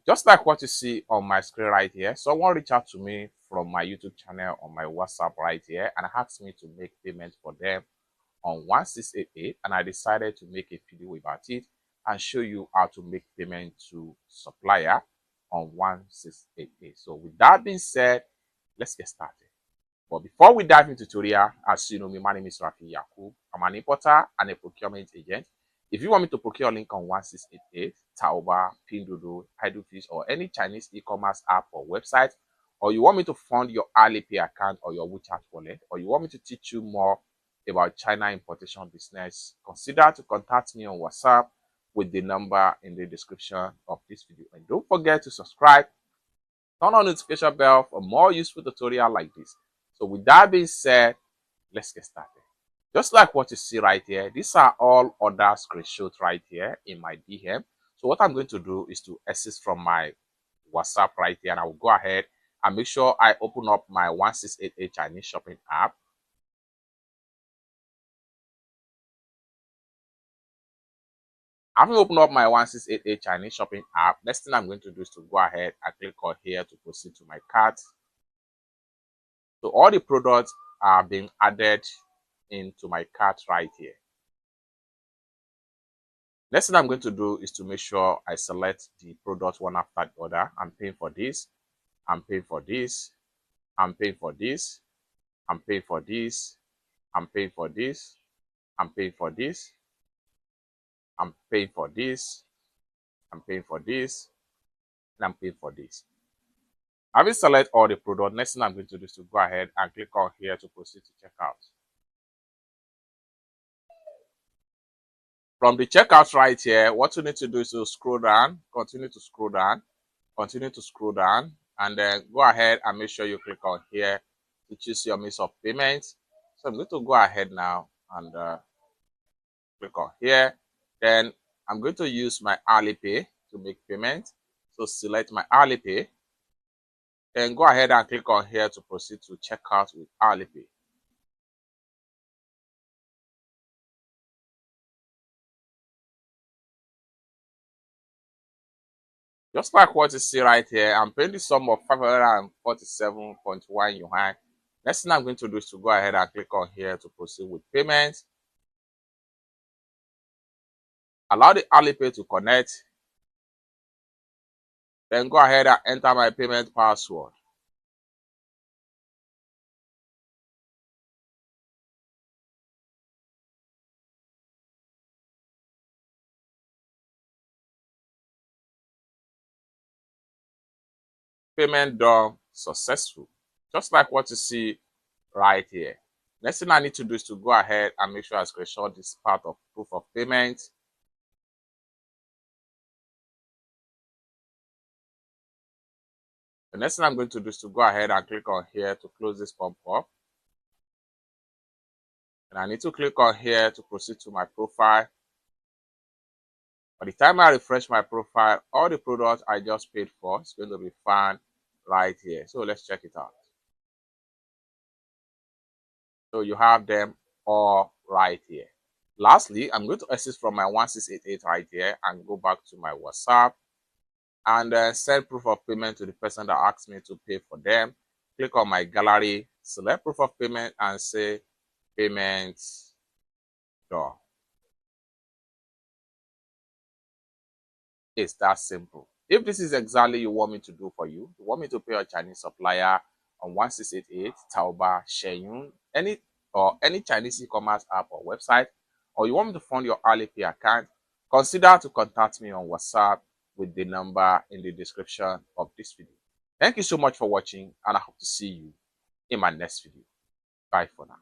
Just like what you see on my screen right here, someone reached out to me from my YouTube channel on my WhatsApp right here and asked me to make payment for them on 1688, and I decided to make a video about it and show you how to make payment to supplier on 1688. So with that being said, let's get started. But before we dive into tutorial, as you know me, my name is Rafi Yakub. I'm an importer and a procurement agent. If you want me to procure a link on 1688, Taoba, Pinduoduo, Idlefish, or any Chinese e-commerce app or website, or you want me to fund your Alipay account or your WeChat wallet, or you want me to teach you more about China importation business, consider to contact me on WhatsApp with the number in the description of this video. And don't forget to subscribe, turn on the notification bell for more useful tutorials like this. So with that being said, let's get started. Just like what you see right here, these are all other screenshots right here in my DM. So what I'm going to do is to exit from my WhatsApp right here, and I will go ahead and make sure I open up my 1688 Chinese shopping app. Having opened up my 1688 Chinese shopping app, next thing I'm going to do is to go ahead and click on here to proceed to my cart. So all the products are being added into my cart right here. Next thing I'm going to do is to make sure I select the product one after the other. I'm paying for this, I'm paying for this, I'm paying for this, I'm paying for this, I'm paying for this, I'm paying for this, I'm paying for this, I'm paying for this, and I'm paying for this. Having selected all the product, next thing I'm going to do is to go ahead and click on here to proceed to checkout. From the checkout right here, what you need to do is to scroll down, continue to scroll down, continue to scroll down, and then go ahead and make sure you click on here to choose your means of payment. So I'm going to go ahead now and click on here. Then I'm going to use my Alipay to make payment. So select my Alipay. Then go ahead and click on here to proceed to checkout with Alipay. Just like what you see right here, I'm paying the sum of 547.1 yuan. Next thing I'm going to do is to go ahead and click on here to proceed with payment. Allow the Alipay to connect. Then go ahead and enter my payment password. Payment done successful. Just like what you see right here. Next thing I need to do is to go ahead and make sure I screenshot this part of proof of payment. The next thing I'm going to do is to go ahead and click on here to close this pop up. And I need to click on here to proceed to my profile. By the time I refresh my profile, all the products I just paid for is going to be found right here. So let's check it out. So you have them all right here. Lastly, I'm going to exit from my 1688 right here and go back to my WhatsApp and send proof of payment to the person that asked me to pay for them. Click on my gallery, select proof of payment and say payment done. It's that simple. If this is exactly you want me to do for you, you want me to pay your Chinese supplier on 1688, Taoba, Shenyun, any Chinese e-commerce app or website, or you want me to fund your Alipay account, consider to contact me on WhatsApp with the number in the description of this video. Thank you so much for watching, and I hope to see you in my next video. Bye for now.